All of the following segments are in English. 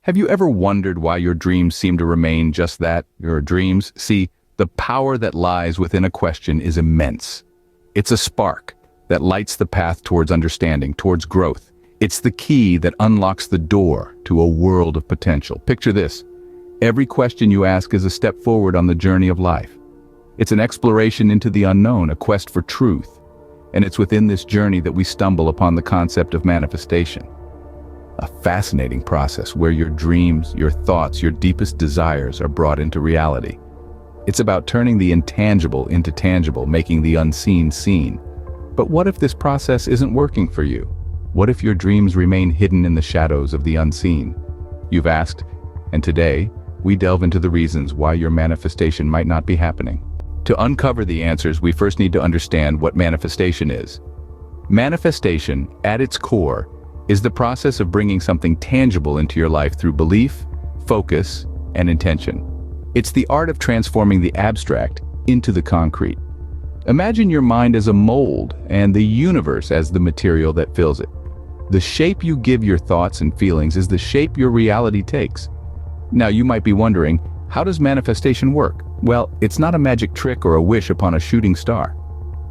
Have you ever wondered why your dreams seem to remain just that, your dreams? See, the power that lies within a question is immense. It's a spark that lights the path towards understanding, towards growth. It's the key that unlocks the door to a world of potential. Picture this. Every question you ask is a step forward on the journey of life. It's an exploration into the unknown, a quest for truth. And it's within this journey that we stumble upon the concept of manifestation. A fascinating process where your dreams, your thoughts, your deepest desires are brought into reality. It's about turning the intangible into tangible, making the unseen seen. But what if this process isn't working for you? What if your dreams remain hidden in the shadows of the unseen? You've asked, and today, we delve into the reasons why your manifestation might not be happening. To uncover the answers, we first need to understand what manifestation is. Manifestation, at its core, is the process of bringing something tangible into your life through belief, focus, and intention. It's the art of transforming the abstract into the concrete. Imagine your mind as a mold and the universe as the material that fills it. The shape you give your thoughts and feelings is the shape your reality takes. Now you might be wondering, how does manifestation work? Well, it's not a magic trick or a wish upon a shooting star.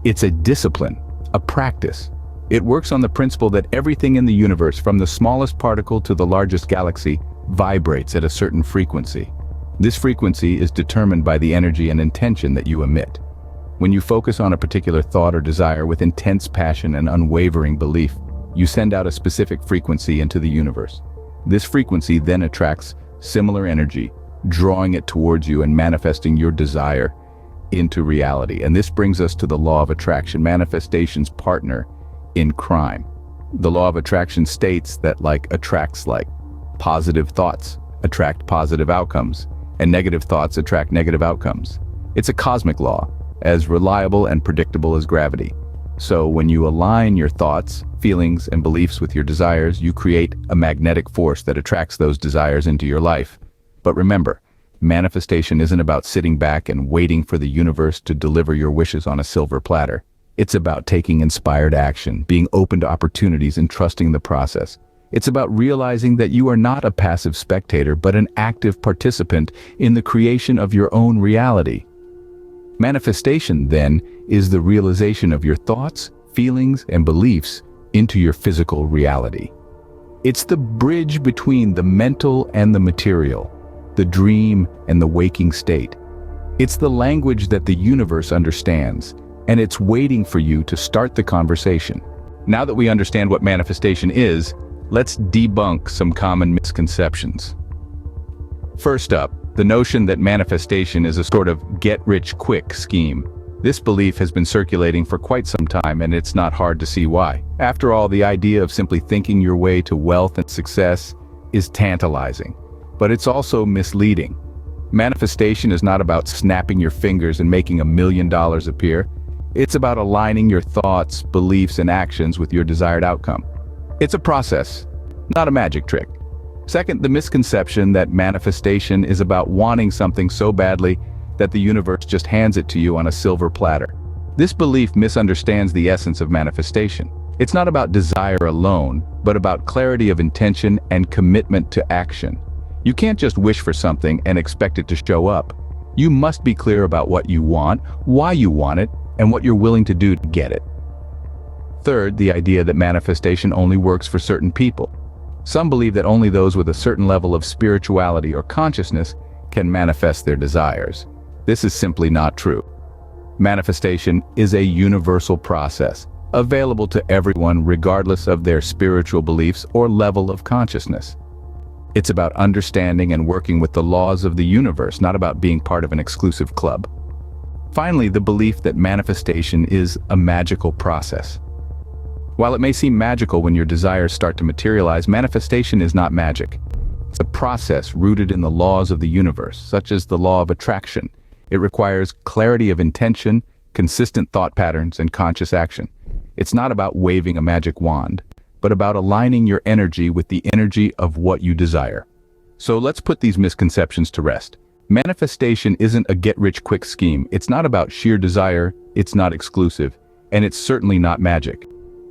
It's a discipline, a practice. It works on the principle that everything in the universe, from the smallest particle to the largest galaxy, vibrates at a certain frequency. This frequency is determined by the energy and intention that you emit. When you focus on a particular thought or desire with intense passion and unwavering belief, you send out a specific frequency into the universe. This frequency then attracts similar energy, drawing it towards you and manifesting your desire into reality. And this brings us to the law of attraction, manifestation's partner in crime. The law of attraction states that like attracts like. Positive thoughts attract positive outcomes, and negative thoughts attract negative outcomes. It's a cosmic law, as reliable and predictable as gravity. So when you align your thoughts, feelings, and beliefs with your desires, you create a magnetic force that attracts those desires into your life. But remember, manifestation isn't about sitting back and waiting for the universe to deliver your wishes on a silver platter. It's about taking inspired action, being open to opportunities, and trusting the process. It's about realizing that you are not a passive spectator, but an active participant in the creation of your own reality. Manifestation, then, is the realization of your thoughts, feelings, and beliefs into your physical reality. It's the bridge between the mental and the material, the dream and the waking state. It's the language that the universe understands, and it's waiting for you to start the conversation. Now that we understand what manifestation is, let's debunk some common misconceptions. First up, the notion that manifestation is a sort of get-rich-quick scheme. This belief has been circulating for quite some time, and it's not hard to see why. After all, the idea of simply thinking your way to wealth and success is tantalizing, but it's also misleading. Manifestation is not about snapping your fingers and making $1 million appear. It's about aligning your thoughts, beliefs, and actions with your desired outcome. It's a process, not a magic trick. Second, the misconception that manifestation is about wanting something so badly that the universe just hands it to you on a silver platter. This belief misunderstands the essence of manifestation. It's not about desire alone, but about clarity of intention and commitment to action. You can't just wish for something and expect it to show up. You must be clear about what you want, why you want it, and what you're willing to do to get it. Third, the idea that manifestation only works for certain people. Some believe that only those with a certain level of spirituality or consciousness can manifest their desires. This is simply not true. Manifestation is a universal process, available to everyone regardless of their spiritual beliefs or level of consciousness. It's about understanding and working with the laws of the universe, not about being part of an exclusive club. Finally, the belief that manifestation is a magical process. While it may seem magical when your desires start to materialize, manifestation is not magic. It's a process rooted in the laws of the universe, such as the law of attraction. It requires clarity of intention, consistent thought patterns, and conscious action. It's not about waving a magic wand, but about aligning your energy with the energy of what you desire. So let's put these misconceptions to rest. Manifestation isn't a get-rich-quick scheme. It's not about sheer desire, it's not exclusive, and it's certainly not magic.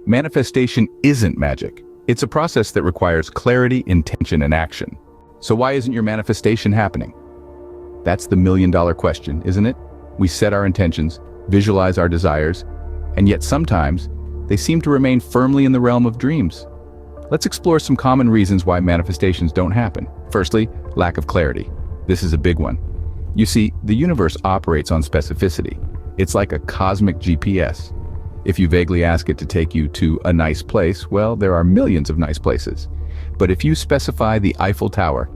Manifestation isn't magic. It's a process that requires clarity, intention, and action. So why isn't your manifestation happening? That's the million-dollar question, isn't it? We set our intentions, visualize our desires, and yet sometimes they seem to remain firmly in the realm of dreams. Let's explore some common reasons why manifestations don't happen. Firstly, lack of clarity. This is a big one. You see, the universe operates on specificity. It's like a cosmic GPS. If you vaguely ask it to take you to a nice place, well, there are millions of nice places. But if you specify the Eiffel Tower,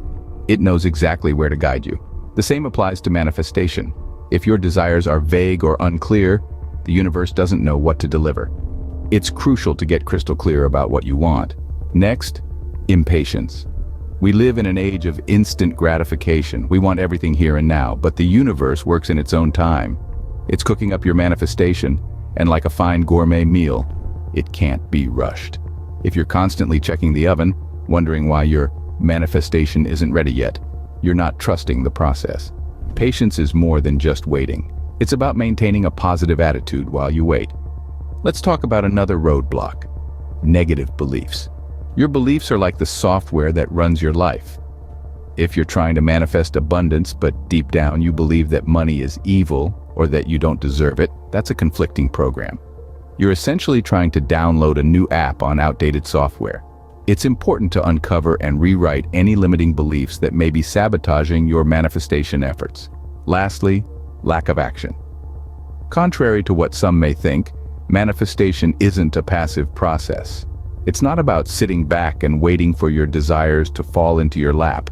it knows exactly where to guide you. The same applies to manifestation. If your desires are vague or unclear, the universe doesn't know what to deliver. It's crucial to get crystal clear about what you want. Next, impatience. We live in an age of instant gratification. We want everything here and now, but the universe works in its own time. It's cooking up your manifestation, and like a fine gourmet meal, it can't be rushed. If you're constantly checking the oven, wondering why your manifestation isn't ready yet, you're not trusting the process. Patience is more than just waiting. It's about maintaining a positive attitude while you wait. Let's talk about another roadblock: negative beliefs. Your beliefs are like the software that runs your life. If you're trying to manifest abundance, but deep down you believe that money is evil or that you don't deserve it, that's a conflicting program. You're essentially trying to download a new app on outdated software. It's important to uncover and rewrite any limiting beliefs that may be sabotaging your manifestation efforts. Lastly, lack of action. Contrary to what some may think, manifestation isn't a passive process. It's not about sitting back and waiting for your desires to fall into your lap.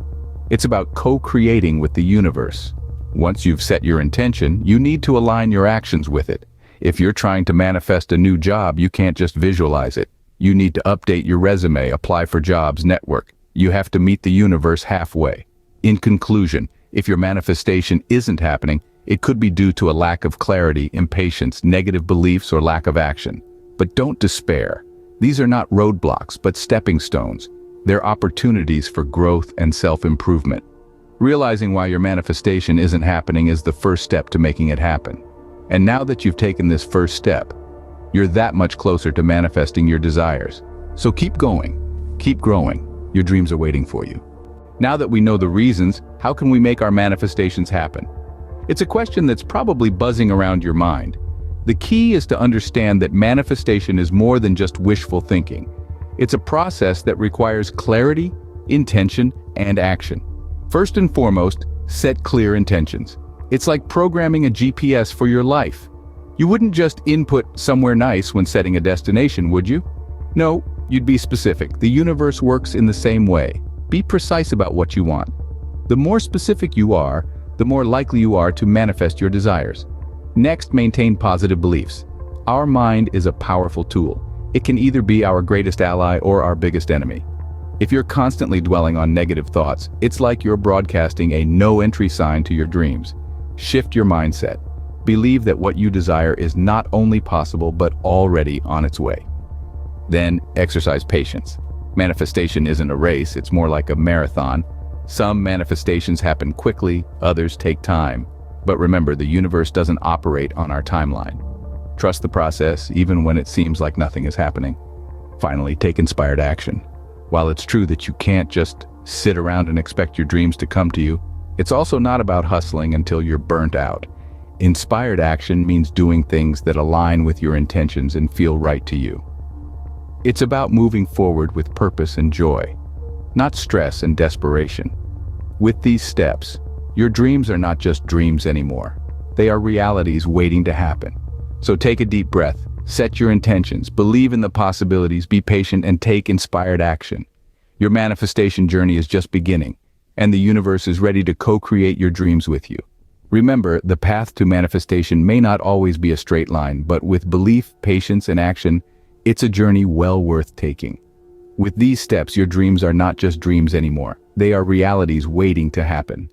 It's about co-creating with the universe. Once you've set your intention, you need to align your actions with it. If you're trying to manifest a new job, you can't just visualize it. You need to update your resume, apply for jobs, network. You have to meet the universe halfway. In conclusion, if your manifestation isn't happening, it could be due to a lack of clarity, impatience, negative beliefs, or lack of action. But don't despair. These are not roadblocks, but stepping stones. They're opportunities for growth and self-improvement. Realizing why your manifestation isn't happening is the first step to making it happen. And now that you've taken this first step, you're that much closer to manifesting your desires. So keep going, keep growing. Your dreams are waiting for you. Now that we know the reasons, how can we make our manifestations happen? It's a question that's probably buzzing around your mind. The key is to understand that manifestation is more than just wishful thinking. It's a process that requires clarity, intention, and action. First and foremost, set clear intentions. It's like programming a GPS for your life. You wouldn't just input somewhere nice when setting a destination, would you? No, you'd be specific. The universe works in the same way. Be precise about what you want. The more specific you are, the more likely you are to manifest your desires. Next, maintain positive beliefs. Our mind is a powerful tool. It can either be our greatest ally or our biggest enemy. If you're constantly dwelling on negative thoughts, it's like you're broadcasting a no-entry sign to your dreams. Shift your mindset. Believe that what you desire is not only possible but already on its way. Then, exercise patience. Manifestation isn't a race, it's more like a marathon. Some manifestations happen quickly, others take time. But remember, the universe doesn't operate on our timeline. Trust the process, even when it seems like nothing is happening. Finally, take inspired action. While it's true that you can't just sit around and expect your dreams to come to you, it's also not about hustling until you're burnt out. Inspired action means doing things that align with your intentions and feel right to you. It's about moving forward with purpose and joy, not stress and desperation. With these steps, your dreams are not just dreams anymore. They are realities waiting to happen. So take a deep breath, set your intentions, believe in the possibilities, be patient, and take inspired action. Your manifestation journey is just beginning, and the universe is ready to co-create your dreams with you. Remember, the path to manifestation may not always be a straight line, but with belief, patience, and action, it's a journey well worth taking. With these steps, your dreams are not just dreams anymore. They are realities waiting to happen.